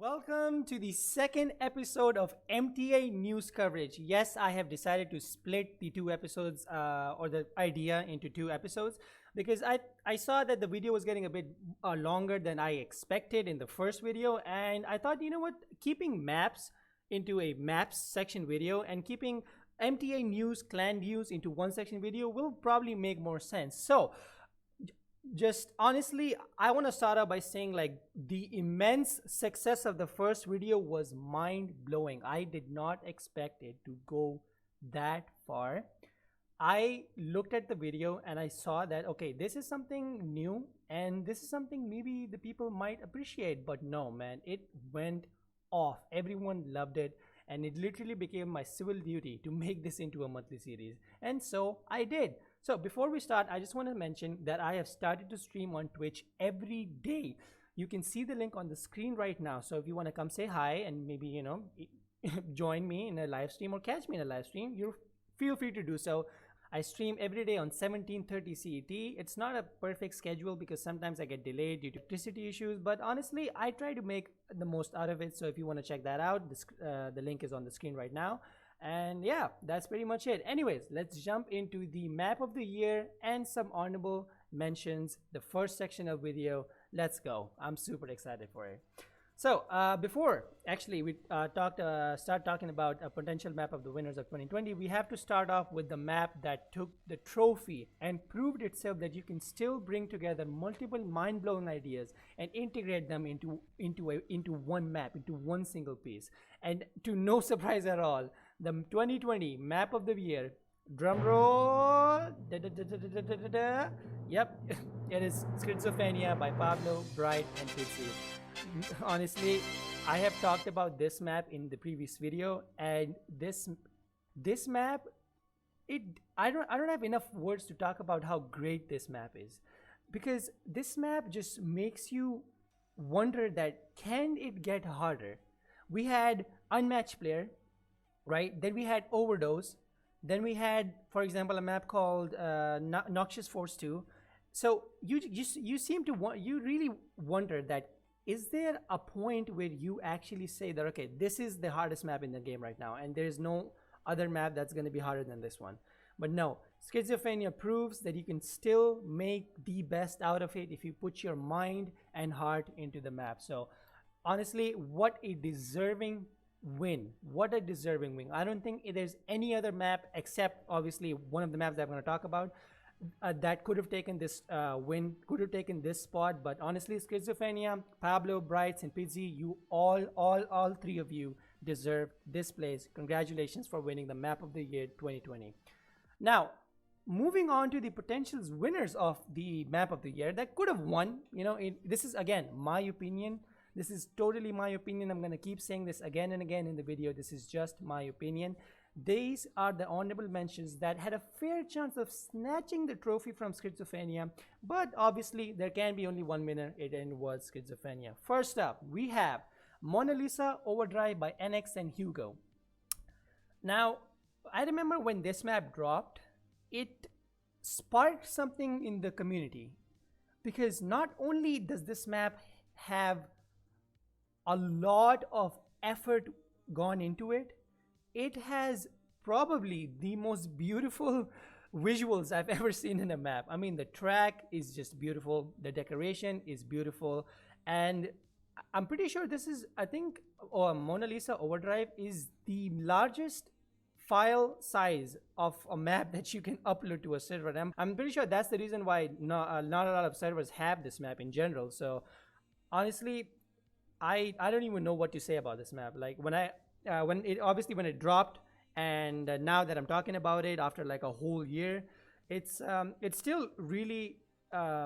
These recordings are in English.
Welcome to the second episode of MTA News Coverage. Yes, I have decided to split the two episodes or the idea into two episodes because I saw that the video was getting a bit longer than I expected in the first video, and I thought, you know what, keeping maps into a maps section video and keeping MTA News clan news into one section video will probably make more sense. So just honestly, I want to start out by saying, like, the immense success of the first video was mind-blowing. I did not expect it to go that far. I looked at the video and I saw that, okay, this is something new and this is something maybe the people might appreciate, but no, man, it went off. Everyone loved it, and it literally became my civil duty to make this into a monthly series, and so I did. So before we start, I just want to mention that I have started to stream on Twitch every day. You can see the link on the screen right now. So if you want to come say hi and maybe, you know, join me in a live stream or catch me in a live stream, you feel free to do so. I stream every day on 17:30 CET. It's not a perfect schedule because sometimes I get delayed due to electricity issues, but honestly, I try to make the most out of it. So if you want to check that out, the link is on the screen right now. And yeah, that's pretty much it. Anyways, let's jump into the map of the year and some honorable mentions. The first section of video. Let's go. I'm super excited for it. So before actually we start talking about a potential map of the winners of 2020, we have to start off with the map that took the trophy and proved itself that you can still bring together multiple mind-blowing ideas and integrate them into one map, into one single piece. And to no surprise at all, the 2020 map of the year, drum roll, yep, it is Schizophrenia by Pablow, Bright, and ABZU. Honestly, I have talked about this map in the previous video, and this map, I don't have enough words to talk about how great this map is, because this map just makes you wonder that can it get harder. We had Unmatched Player, right? Then we had Overdose. Then we had, for example, a map called Noxious Force 2. So you seem to you really wonder that, is there a point where you actually say that, okay, this is the hardest map in the game right now, and there is no other map that's going to be harder than this one? But no, Schizophrenia proves that you can still make the best out of it if you put your mind and heart into the map. So honestly, what a deserving win. What a deserving win. I don't think there's any other map except obviously one of the maps that I'm going to talk about that could have taken this win, could have taken this spot. But honestly, Schizophrenia, Pablow, Brights, and ABZU, you all three of you deserve this place. Congratulations for winning the map of the year 2020. Now, moving on to the potential winners of the map of the year that could have won. You know, this is again my opinion. This is totally my opinion. I'm going to keep saying this again and again in the video. This is just my opinion. These are the honorable mentions that had a fair chance of snatching the trophy from Schizophrenia, but obviously there can be only one winner. It was Schizophrenia. First up, we have Mona Lisa Overdrive by NX and hUGAO. Now, I remember when this map dropped, it sparked something in the community, because not only does this map have a lot of effort gone into it, it has probably the most beautiful visuals I've ever seen in a map. I mean, the track is just beautiful, the decoration is beautiful, and I'm pretty sure this is, I think, Mona Lisa Overdrive is the largest file size of a map that you can upload to a server. I'm pretty sure that's the reason why not a lot of servers have this map in general. So honestly, I don't even know what to say about this map. Like when it dropped, and now that I'm talking about it after like a whole year, it still really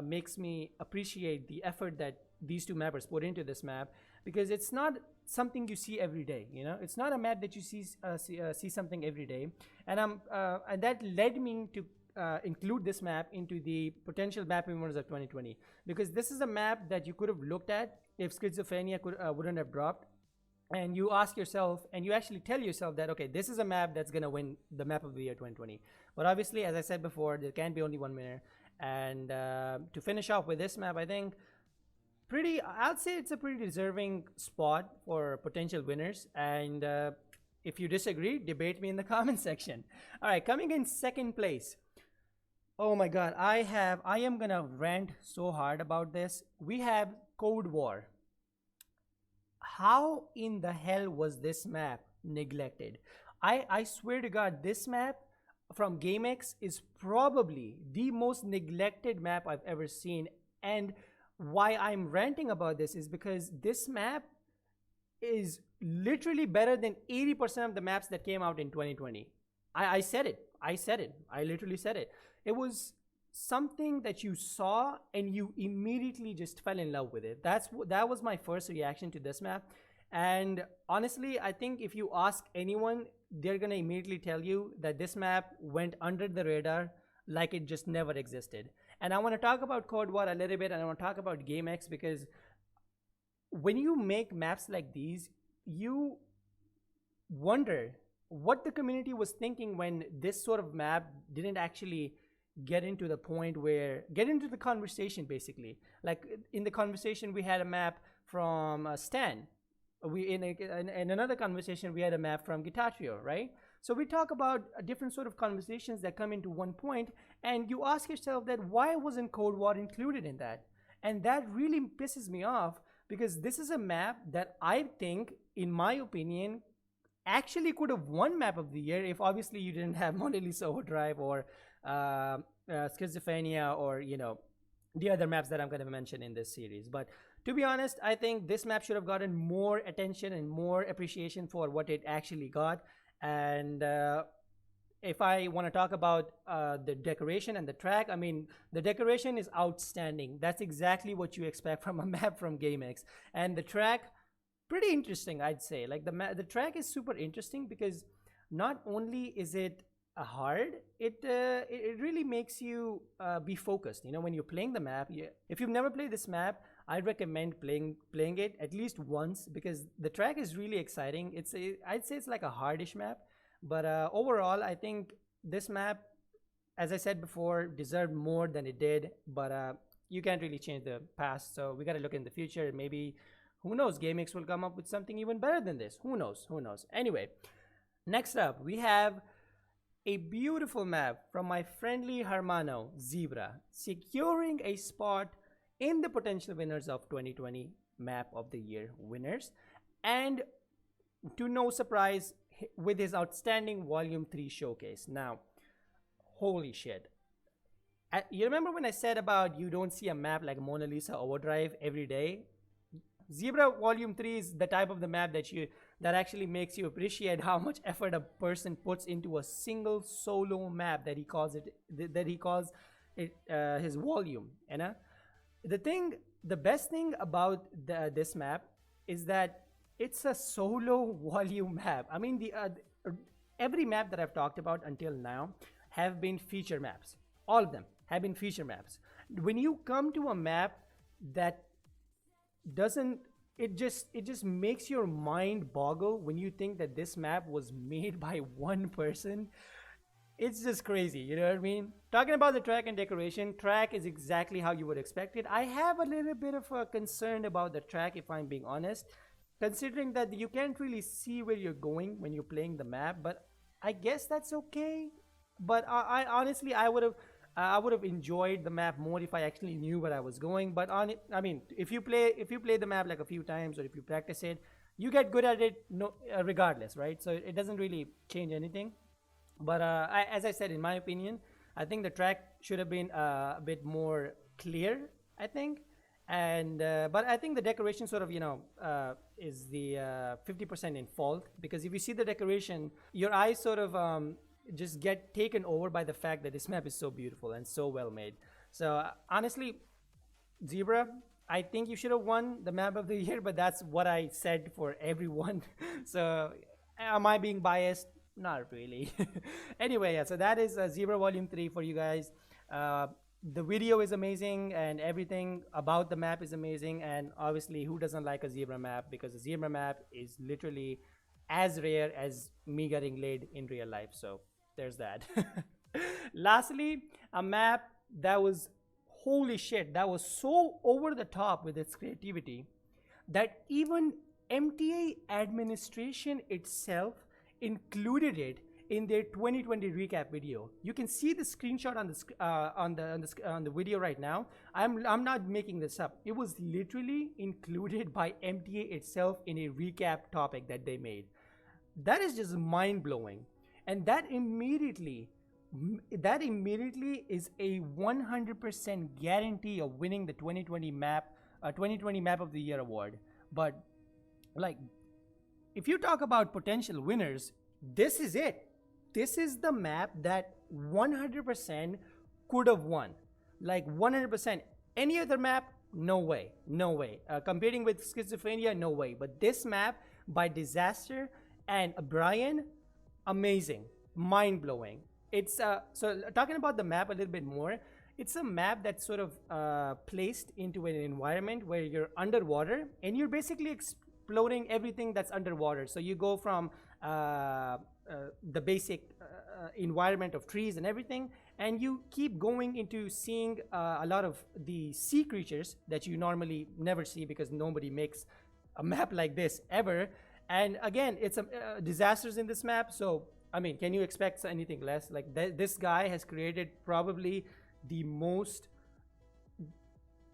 makes me appreciate the effort that these two mappers put into this map, because it's not something you see every day. You know, it's not a map that you see something every day, and that led me to include this map into the potential map winners of 2020, because this is a map that you could have looked at if Schizophrenia wouldn't have dropped, and you ask yourself, and you actually tell yourself that, okay, this is a map that's gonna win the map of the year 2020. But obviously, as I said before, there can be only one winner. And to finish off with this map, I think pretty, I'll say it's a pretty deserving spot for potential winners. And if you disagree, debate me in the comment section. All right, coming in second place. Oh my god, I am gonna rant so hard about this. We have Code War. How in the hell was this map neglected? I swear to god, this map from GameX is probably the most neglected map I've ever seen. And why I'm ranting about this is because this map is literally better than 80% of the maps that came out in 2020. I said it. I literally said it. It was something that you saw and you immediately just fell in love with it. That was my first reaction to this map. And honestly, I think if you ask anyone, they're gonna immediately tell you that this map went under the radar like it just never existed. And I want to talk about Code War a little bit, and I want to talk about GameX, because when you make maps like these, you wonder what the community was thinking when this sort of map didn't actually get into the conversation, basically. Like in the conversation, we had a map from Stan. In another conversation, we had a map from Gitatrio, right? So we talk about different sort of conversations that come into one point, and you ask yourself that why wasn't Code War included in that? And that really pisses me off, because this is a map that I think, in my opinion, actually could have won Map of the Year if obviously you didn't have Mona Lisa Overdrive or Schizophrenia, or the other maps that I'm going to mention in this series. But to be honest, I think this map should have gotten more attention and more appreciation for what it actually got. And if I want to talk about the decoration and the track, I mean, the decoration is outstanding. That's exactly what you expect from a map from GameX. And the track, pretty interesting, I'd say. Like the track is super interesting because not only is it hard, it really makes you be focused. When you're playing the map, if you've never played this map, I'd recommend playing it at least once, because the track is really exciting. I'd say it's like a hardish map, but overall, I think this map, as I said before, deserved more than it did. But you can't really change the past, so we got to look in the future. And maybe, who knows, GameX will come up with something even better than this. Who knows? Anyway, next up, we have a beautiful map from my friendly Hermano, Zebra, securing a spot in the potential winners of 2020 Map of the Year winners. And to no surprise, with his outstanding Volume 3 showcase. Now, holy shit. You remember when I said about you don't see a map like Mona Lisa Overdrive every day? Zebra Volume 3 is the type of the map that actually makes you appreciate how much effort a person puts into a single solo map that he calls it his volume. The best thing about this map is that it's a solo volume map. I mean, every map that I've talked about until now have been feature maps. All of them have been feature maps. When you come to a map that doesn't, it just makes your mind boggle when you think that this map was made by one person. It's just crazy, you know what I mean? Talking about the track and decoration, track is exactly how you would expect it. I have a little bit of a concern about the track, if I'm being honest, considering that you can't really see where you're going when you're playing the map, but I guess that's okay. But I honestly, I would have enjoyed the map more if I actually knew where I was going. But I mean, if you play the map like a few times, or if you practice it, you get good at it regardless, right? So it doesn't really change anything. But as I said, in my opinion, I think the track should have been a bit more clear, I think. And but I think the decoration sort of is the 50% in fault, because if you see the decoration, your eyes sort of just get taken over by the fact that this map is so beautiful and so well made. So honestly, Zebra, I think you should have won the Map of the Year, but that's what I said for everyone. So am I being biased? Not really. Anyway, yeah, so that is Zebra Volume 3 for you guys. The video is amazing, and everything about the map is amazing. And obviously, who doesn't like a Zebra map? Because a Zebra map is literally as rare as me getting laid in real life. So there's that. Lastly, a map that was holy shit, that was so over the top with its creativity that even MTA administration itself included it in their 2020 recap video. You can see the screenshot on the video right now. I'm not making this up. It was literally included by MTA itself in a recap topic that they made. That is just mind blowing, and that immediately is a 100% guarantee of winning the 2020 map of the year award. But like, if you talk about potential winners, this is it. This is the map that 100% could have won. Like 100%. Any other map, no way, no way. Competing with Schizophrenia, no way. But this map by Disaster and Brian, amazing, mind blowing. It's so talking about the map a little bit more. It's a map that's sort of placed into an environment where you're underwater and you're basically exploring everything that's underwater. So you go from the basic environment of trees and everything, and you keep going into seeing a lot of the sea creatures that you normally never see because nobody makes a map like this ever. And again, it's disasters in this map, so I mean, can you expect anything less? Like this guy has created probably the most,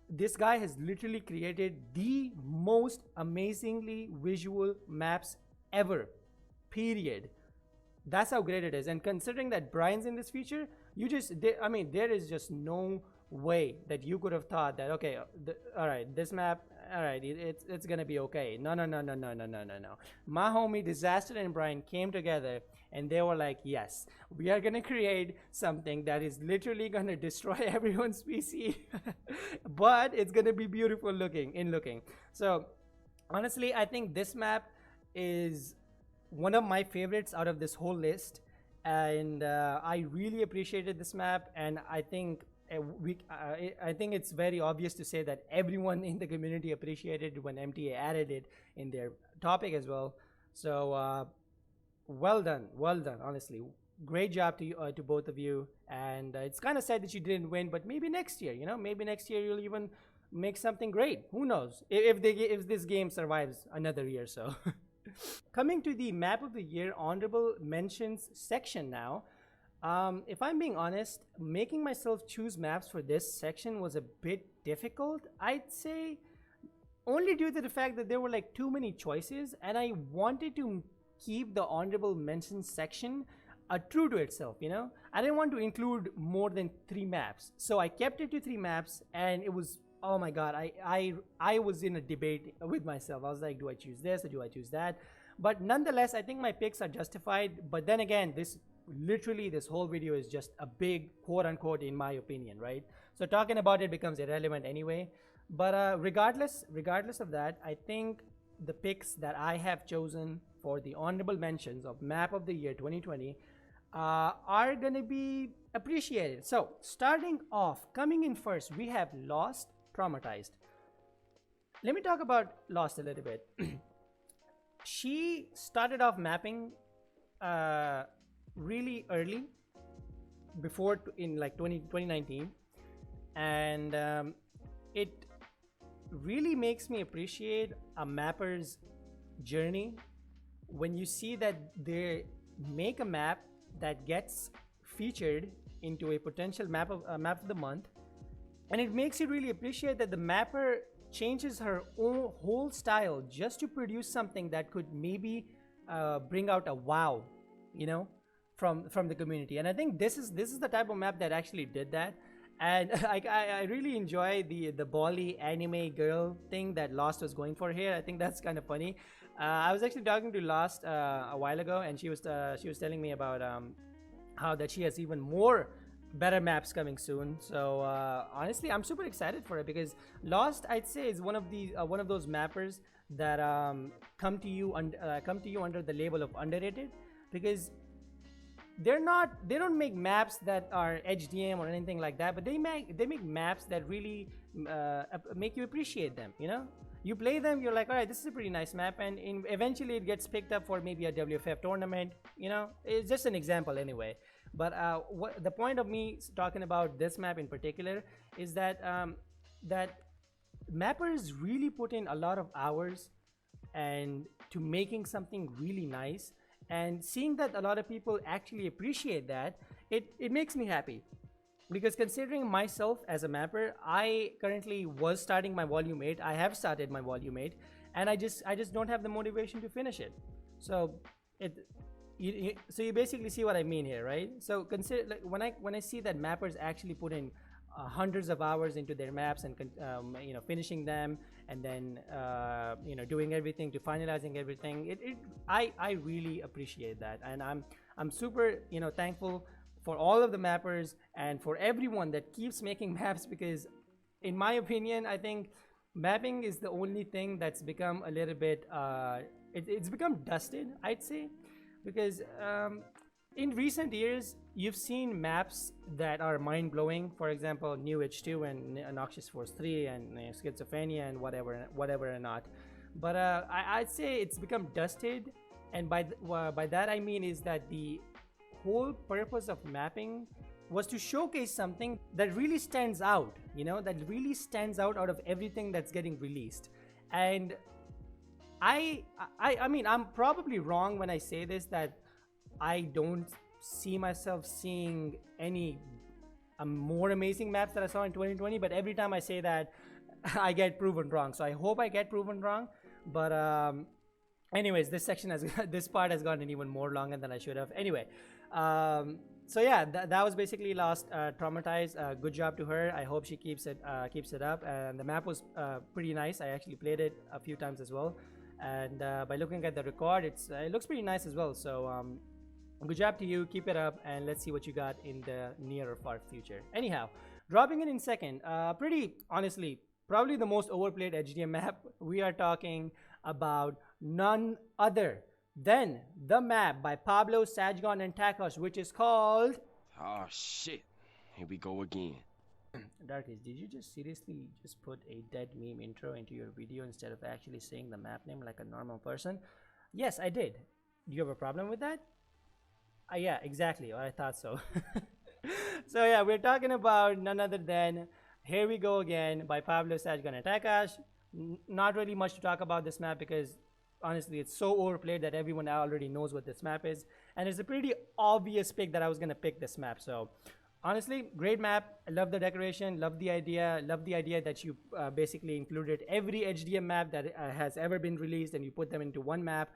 this guy has literally created the most amazingly visual maps ever, period. That's how great it is. And considering that Brian's in this feature, I mean, there is just no way that you could have thought that, okay, all right, this map, all right, it's gonna be okay. No. My homie Disaster and Brian came together and they were like, yes, we are gonna create something that is literally gonna destroy everyone's PC, but it's gonna be beautiful looking. So honestly, I think this map is one of my favorites out of this whole list, and I really appreciated this map, and I think I think it's very obvious to say that everyone in the community appreciated when MTA added it in their topic as well. So well done, honestly. Great job to both of you. And it's kind of sad that you didn't win, but maybe next year, maybe next year you'll even make something great. Who knows? If this game survives another year, so. Coming to the map of the year honorable mentions section now. If I'm being honest, making myself choose maps for this section was a bit difficult, I'd say, only due to the fact that there were like too many choices, and I wanted to keep the honorable mentions section true to itself. I didn't want to include more than 3 maps, so I kept it to 3 maps, and it was, oh my god, I was in a debate with myself. I was like, do I choose this or do I choose that? But nonetheless, I think my picks are justified. But then again, this whole video is just a big quote unquote in my opinion, right? So talking about it becomes irrelevant anyway. But regardless of that, I think the picks that I have chosen for the honorable mentions of map of the year 2020 are gonna be appreciated. So starting off, coming in first, we have Lost, Traumatized. Let me talk about Lost a little bit. She started off mapping really early, in like 2019, and it really makes me appreciate a mapper's journey when you see that they make a map that gets featured into a potential map of the month, and it makes you really appreciate that the mapper changes her own whole style just to produce something that could maybe bring out a wow, from the community. And I think this is the type of map that actually did that. And I really enjoy the Bali anime girl thing that Lost was going for here. I think that's kind of funny. I was actually talking to Lost a while ago, and she was telling me about how that she has even more better maps coming soon. So honestly, I'm super excited for it, because Lost, I'd say, is one of those mappers that come to you under the label of underrated, because they don't make maps that are HDM or anything like that, but they make maps that really make you appreciate them. You play them, you're like, all right, this is a pretty nice map, and eventually it gets picked up for maybe a WFF tournament. It's just an example anyway. But what the point of me talking about this map in particular is that that mappers really put in a lot of hours and to making something really nice, and seeing that a lot of people actually appreciate that, it makes me happy. Because considering myself as a mapper, I currently was starting my volume 8. I have started my volume 8, and I just don't have the motivation to finish it. So it so you basically see what I mean here, right? So consider, like, when I see that mappers actually put in hundreds of hours into their maps and finishing them, and then doing everything to finalizing everything, I really appreciate that, and I'm super thankful for all of the mappers and for everyone that keeps making maps, because in my opinion, I think mapping is the only thing that's become a little bit it's become dusted, I'd say, because in recent years you've seen maps that are mind-blowing. For example, New H2 and Noxious Force 3 and Schizophrenia and whatever or not. But I'd say it's become dusted, and by that I mean is that the whole purpose of mapping was to showcase something that really stands out, that really stands out of everything that's getting released. And I mean, I'm probably wrong when I say this, that I don't see myself seeing any more amazing maps that I saw in 2020, but every time I say that, I get proven wrong. So I hope I get proven wrong. But anyways, this part has gotten even more longer than I should have. Anyway, so yeah, that was basically Lost Traumatized. Good job to her. I hope she keeps it up. And the map was pretty nice. I actually played it a few times as well, and by looking at the record, it looks pretty nice as well. So good job to you. Keep it up, and let's see what you got in the near or far future. Anyhow, dropping it in second, pretty honestly, probably the most overplayed HDM map. We are talking about none other than the map by Pablow, SajgoN, and Takash, which is called... Oh shit, here we go again. Darkies, did you just seriously just put a dead meme intro into your video instead of actually saying the map name like a normal person? Yes, I did. Do you have a problem with that? Yeah, exactly. I thought so. So yeah, we're talking about none other than Here We Go Again by Pablow, SajgoN, and Takash. Not really much to talk about this map because honestly it's so overplayed that everyone already knows what this map is, and it's a pretty obvious pick that I was gonna pick this map. So honestly, great map. I love the decoration, love the idea that you basically included every HDM map that has ever been released and you put them into one map.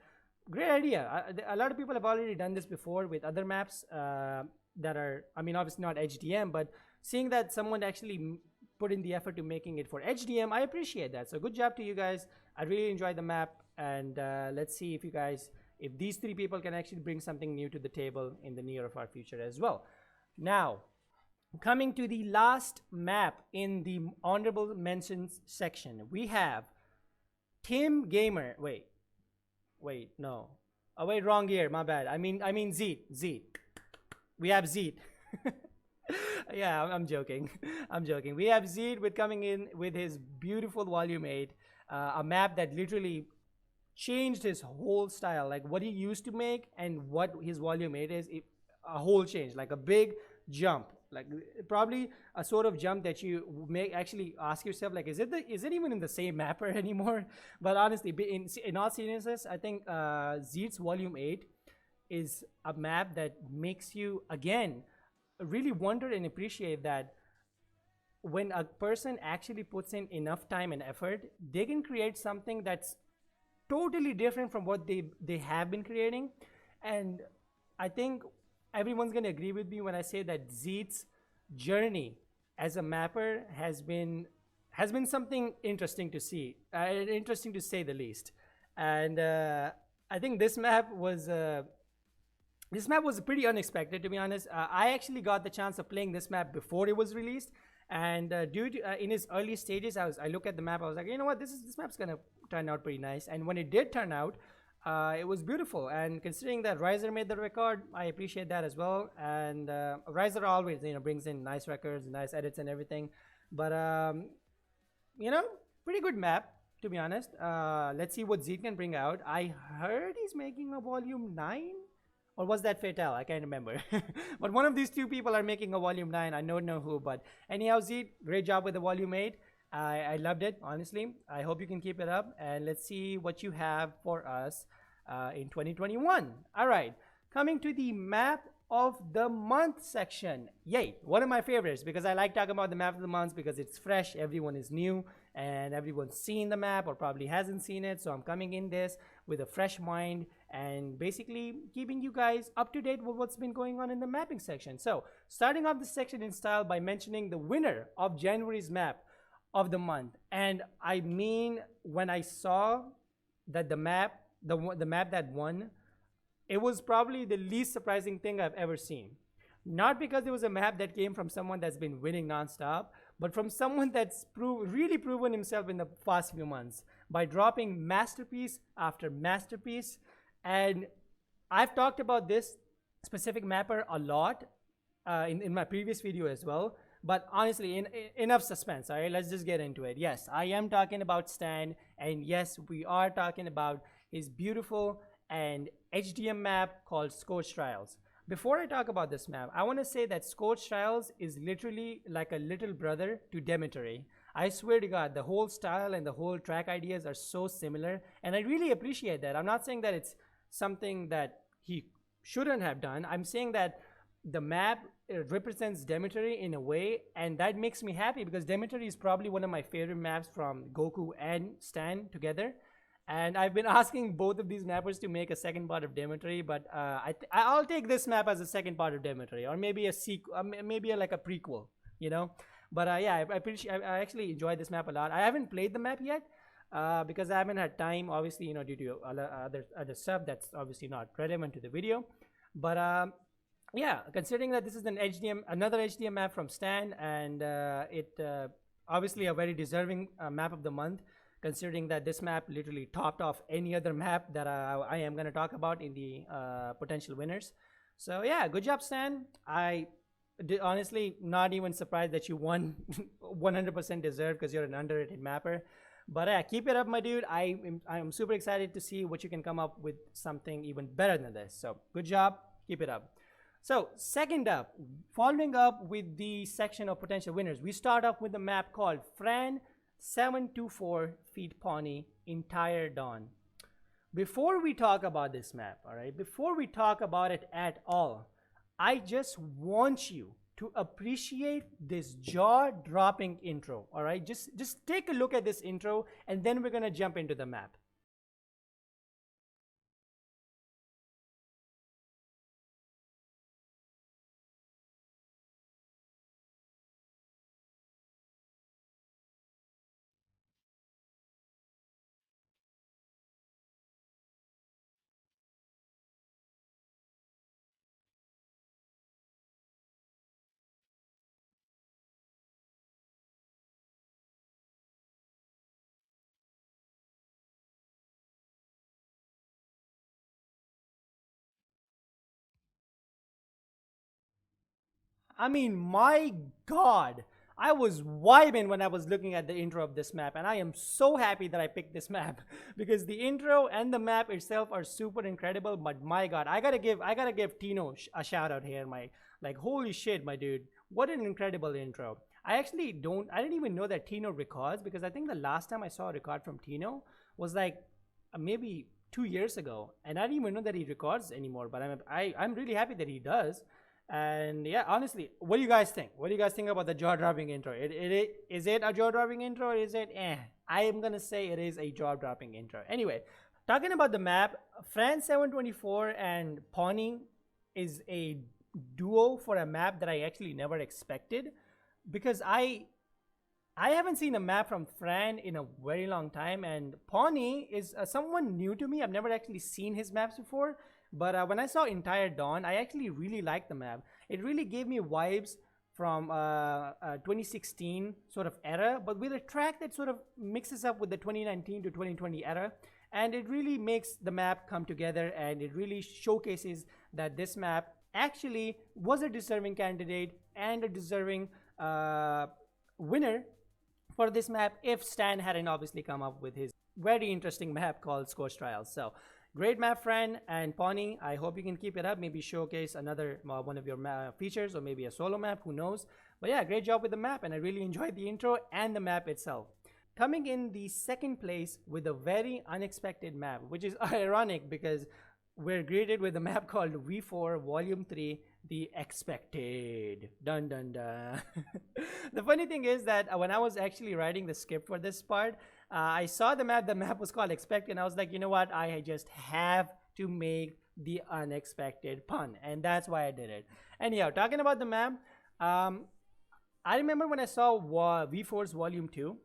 Great idea. A lot of people have already done this before with other maps that are, I mean, obviously not HDM, but seeing that someone actually put in the effort to making it for HDM, I appreciate that. So good job to you guys. I really enjoyed the map, and let's see if these three people can actually bring something new to the table in the near or far future as well. Now, coming to the last map in the honorable mentions section, we have Tim Gamer. Wait, no. Oh wait, wrong year. My bad. I mean ZeeT. We have ZeeT. Yeah, I'm joking. I'm joking. We have ZeeT with coming in with his beautiful Volume 8, a map that literally changed his whole style. Like what he used to make and what his Volume 8 is, a whole change, like a big jump. Like probably a sort of jump that you may actually ask yourself, like, is it even in the same mapper anymore? But honestly, in all seriousness, I think ZeeT's Volume 8 is a map that makes you again really wonder and appreciate that when a person actually puts in enough time and effort, they can create something that's totally different from what they have been creating. And I think everyone's going to agree with me when I say that ZeeT's journey as a mapper has been something interesting to see, interesting to say the least. And I think this map was pretty unexpected, to be honest. I actually got the chance of playing this map before it was released, and due to in its early stages, I looked at the map. I was like, you know what, this map's gonna turn out pretty nice. And when it did turn out, it was beautiful. And considering that Riser made the record, I appreciate that as well. And Riser always brings in nice records, nice edits, and everything. But pretty good map, to be honest. Let's see what ZeeT can bring out. I heard he's making a Volume 9 or was that Fatal? I can't remember. But one of these two people are making a volume 9. I don't know who, but anyhow, ZeeT, great job with the volume 8. I loved it, honestly. I hope you can keep it up, and let's see what you have for us in 2021. All right, coming to the map of the month section. Yay, one of my favorites, because I like talking about the map of the month because it's fresh, everyone is new, and everyone's seen the map or probably hasn't seen it. So I'm coming in this with a fresh mind and basically keeping you guys up to date with what's been going on in the mapping section. So starting off the section in style by mentioning the winner of January's map of the month. And I mean, when I saw that the map that won, it was probably the least surprising thing I've ever seen. Not because it was a map that came from someone that's been winning nonstop, but from someone that's really proven himself in the past few months by dropping masterpiece after masterpiece. And I've talked about this specific mapper a lot in my previous video as well. But honestly, enough suspense, all right? Let's just get into it. Yes, I am talking about Stan, and yes, we are talking about his beautiful and HDM map called Scorch Trials. Before I talk about this map, I want to say that Scorch Trials is literally like a little brother to Demetery. I swear to God, the whole style and the whole track ideas are so similar, and I really appreciate that. I'm not saying that it's something that he shouldn't have done. I'm saying that the map represents Demetery in a way, and that makes me happy because Demetery is probably one of my favorite maps from Goku and Stan together. And I've been asking both of these mappers to make a second part of Demetery, but I'll take this map as a second part of Demetery, or maybe a sequel, maybe like a prequel, you know. But yeah, I actually enjoyed this map a lot. I haven't played the map yet because I haven't had time, obviously, you know, due to other stuff that's obviously not relevant to the video. But yeah, considering that this is another HDM map from Stan, and it obviously a very deserving map of the month, considering that this map literally topped off any other map that I am going to talk about in the potential winners. So yeah, good job, Stan. I honestly not even surprised that you won. 100% deserved because you're an underrated mapper. But yeah, keep it up, my dude. I'm super excited to see what you can come up with, something even better than this. So good job, keep it up. So second up, following up with the section of potential winners, we start off with a map called Fran724 feet pawNY Entire Dawn. Before we talk about this map, all right, before we talk about it at all, I just want you to appreciate this jaw-dropping intro, all right? Just take a look at this intro, and then we're gonna jump into the map. I mean, my God, I was vibing when I was looking at the intro of this map, and I am so happy that I picked this map because the intro and the map itself are super incredible. But my God, I gotta give Tino a shout out here. Like, holy shit, my dude, what an incredible intro. I didn't even know that Tino records, because I think the last time I saw a record from Tino was like maybe 2 years ago, and I didn't even know that he records anymore. But I'm really happy that he does. And yeah, honestly, what do you guys think? What do you guys think about the jaw-dropping intro? Is it a jaw-dropping intro, or is it I am gonna say it is a jaw-dropping intro. Anyway, talking about the map, Fran724 and pawNY is a duo for a map that I actually never expected, because I haven't seen a map from Fran in a very long time, and pawNY is someone new to me. I've never actually seen his maps before. But when I saw Entire Dawn, I actually really liked the map. It really gave me vibes from 2016 sort of era, but with a track that sort of mixes up with the 2019 to 2020 era. And it really makes the map come together, and it really showcases that this map actually was a deserving candidate and a deserving winner for this map if Stan hadn't obviously come up with his very interesting map called Scorch Trials. So Great map, friend, and pawNY, I hope you can keep it up. Maybe showcase another one of your features, or maybe a solo map, who knows. But yeah, great job with the map, and I really enjoyed the intro and the map itself. Coming in the second place with a very unexpected map, which is ironic because we're greeted with a map called V4 Volume 3, The Expected. Dun dun dun. The funny thing is that when I was actually writing the script for this part, I saw the map was called Expected, and I was like, you know what, I just have to make the unexpected pun, and that's why I did it. Anyhow, talking about the map, I remember when I saw V4's Volume 2,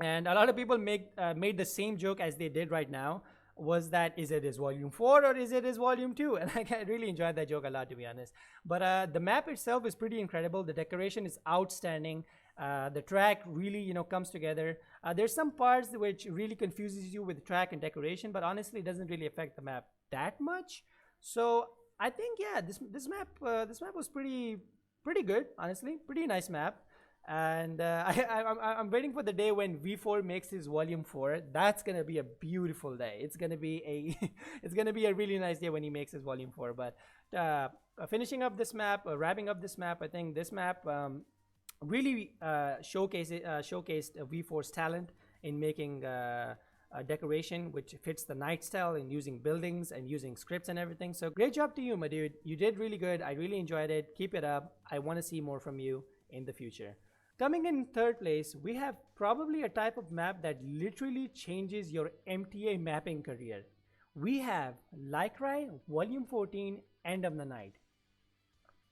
and a lot of people made the same joke as they did right now, was that, is it his Volume 4 or is it his Volume 2? And I really enjoyed that joke a lot, to be honest. But the map itself is pretty incredible. The decoration is outstanding. The track really, comes together. There's some parts which really confuses you with track and decoration, but honestly, it doesn't really affect the map that much. So I think, yeah, this map was pretty good, honestly. Pretty nice map. And I'm waiting for the day when V4 makes his Volume 4. That's gonna be a beautiful day. It's gonna be a really nice day when he makes his Volume 4. But finishing up this map, wrapping up this map, I think this map really showcased V4's talent in making a decoration which fits the night style, and using buildings and using scripts and everything. So great job to you, my dude. You did really good. I really enjoyed it. Keep it up. I want to see more from you in the future. Coming in third place, we have probably a type of map that literally changes your MTA mapping career. We have LyCry Volume 14, End of the Night.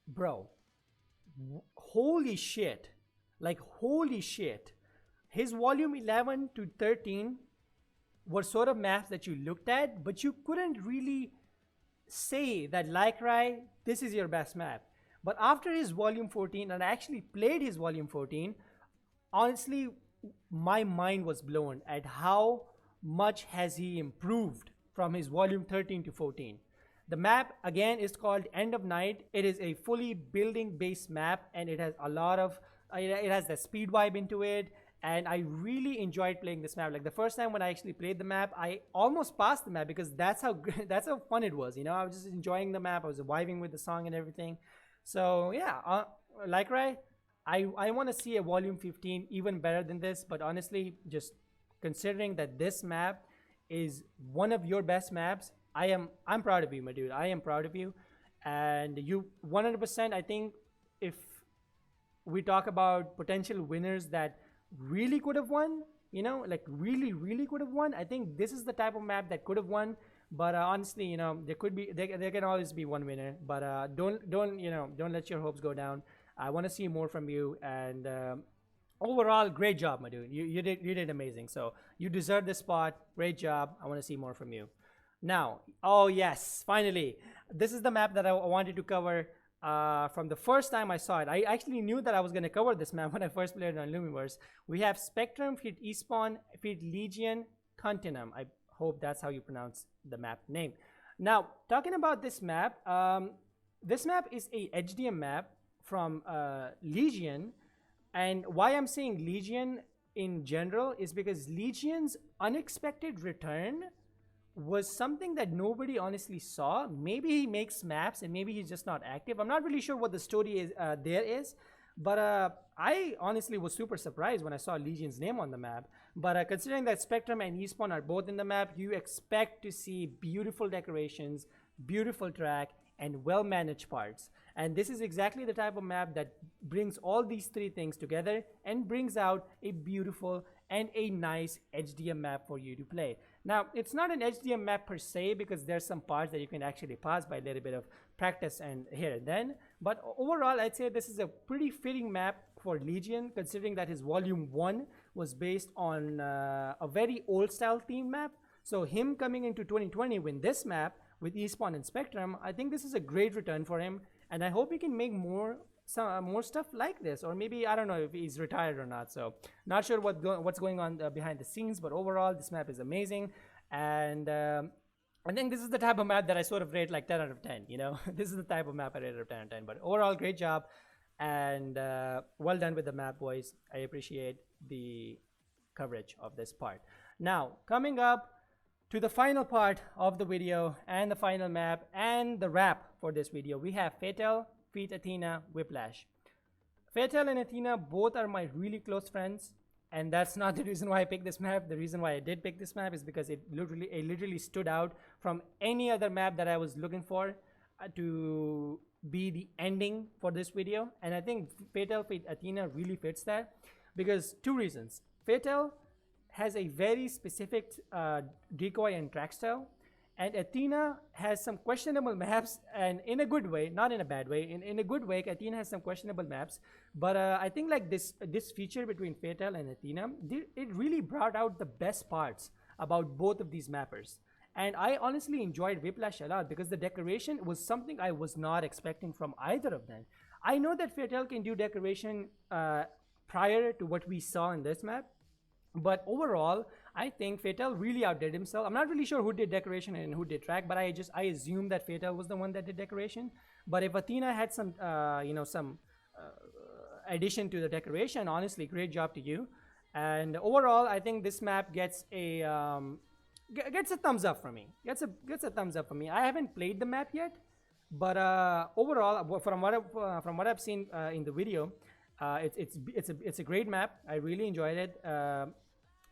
Bro, holy shit. Like, holy shit. His Volume 11 to 13 were sort of maps that you looked at, but you couldn't really say that LyCry, this is your best map. But after his Volume 14, and I actually played his Volume 14, honestly, my mind was blown at how much has he improved from his Volume 13 to 14. The map, again, is called End of Night. It is a fully building-based map, and it has a lot of, it has the speed vibe into it, and I really enjoyed playing this map. Like, the first time when I actually played the map, I almost passed the map because that's how fun it was. I was just enjoying the map. I was vibing with the song and everything. So yeah, LyCry, I want to see a Volume 15 even better than this. But honestly, just considering that this map is one of your best maps, I'm proud of you, my dude. I am proud of you, and you 100%. I think if we talk about potential winners that really could have won, like really could have won, I think this is the type of map that could have won. But honestly, there can always be one winner. But don't let your hopes go down. I want to see more from you. And overall, great job, my dude. You did amazing. So you deserve this spot. Great job. I want to see more from you. Now, oh yes, finally, this is the map that I wanted to cover. From the first time I saw it, I actually knew that I was going to cover this map when I first played it on Lumiverse. We have SpektreM feat Espawn feat Legion Continuum. I hope that's how you pronounce the map name. Now, talking about this map is a HDM map from Legion, and why I'm saying Legion in general is because Legion's unexpected return was something that nobody honestly saw. Maybe he makes maps and maybe he's just not active. I'm not really sure what the story is but I honestly was super surprised when I saw Legion's name on the map. But considering that SpektreM and Espawn are both in the map, you expect to see beautiful decorations, beautiful track, and well-managed parts. And this is exactly the type of map that brings all these three things together and brings out a beautiful and a nice HDM map for you to play. Now, it's not an HDM map per se because there's some parts that you can actually pass by a little bit of practice and here and then. But overall, I'd say this is a pretty fitting map for Legion, considering that his Volume 1 was based on a very old style theme map. So him coming into 2020 with this map, with Espawn and SpektreM, I think this is a great return for him. And I hope he can make more stuff like this, or maybe I don't know if he's retired or not. So not sure what's going on behind the scenes, but overall this map is amazing. And I think this is the type of map that I sort of rate like 10 out of 10. This is the type of map I rate out of 10 out of 10. But overall, great job, and well done with the map, boys. I appreciate the coverage of this part. Now, coming up, to the final part of the video and the final map and the wrap for this video. We have Fatal feat Athena Whiplash. Fatal and Athena both are my really close friends, and that's not the reason why I picked this map. The reason why I did pick this map is because it literally stood out from any other map that I was looking for to be the ending for this video. And I think Fatal feat Athena really fits that because two reasons. Fatal has a very specific decoy and track style, and Athena has some questionable maps, and in a good way, not in a bad way. In a good way, Athena has some questionable maps, but I think like this feature between Fatal and Athena, it really brought out the best parts about both of these mappers. And I honestly enjoyed Whiplash a lot because the decoration was something I was not expecting from either of them. I know that Fatal can do decoration prior to what we saw in this map, but overall, I think Fatal really outdid himself. I'm not really sure who did decoration and who did track, but I assume that Fatal was the one that did decoration. But if Athena had some, some addition to the decoration, honestly, great job to you. And overall, I think this map gets a thumbs up from me. Gets a thumbs up from me. I haven't played the map yet, but overall, from what I've seen in the video, it's a great map. I really enjoyed it.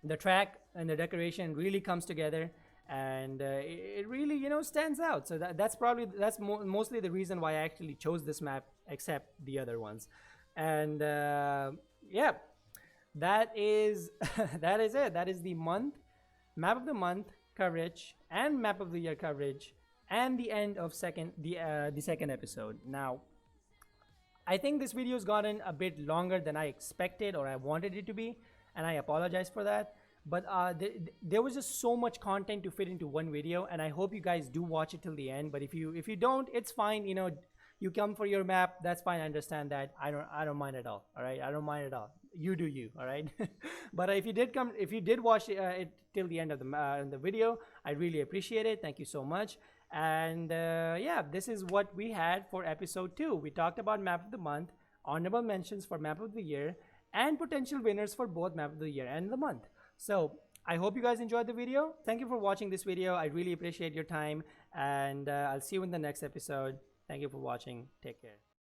The track and the decoration really comes together, and it really stands out. So that's mostly the reason why I actually chose this map, except the other ones. And yeah, that is that is it. That is the map of the month coverage and map of the year coverage, and the end of the second episode. Now, I think this video has gotten a bit longer than I expected or I wanted it to be, and I apologize for that. But there was just so much content to fit into one video, and I hope you guys do watch it till the end. But if you don't, it's fine. You come for your map, that's fine. I understand that. I don't mind at all. All right, I don't mind at all. You do you. All right. But if you did watch it till the end of the video, I really appreciate it. Thank you so much. And yeah, this is what we had for episode 2. We talked about map of the month, honorable mentions for map of the year, and potential winners for both map of the year and the month. So I hope you guys enjoyed the video. Thank you for watching this video. I really appreciate your time, and I'll see you in the next episode. Thank you for watching. Take care.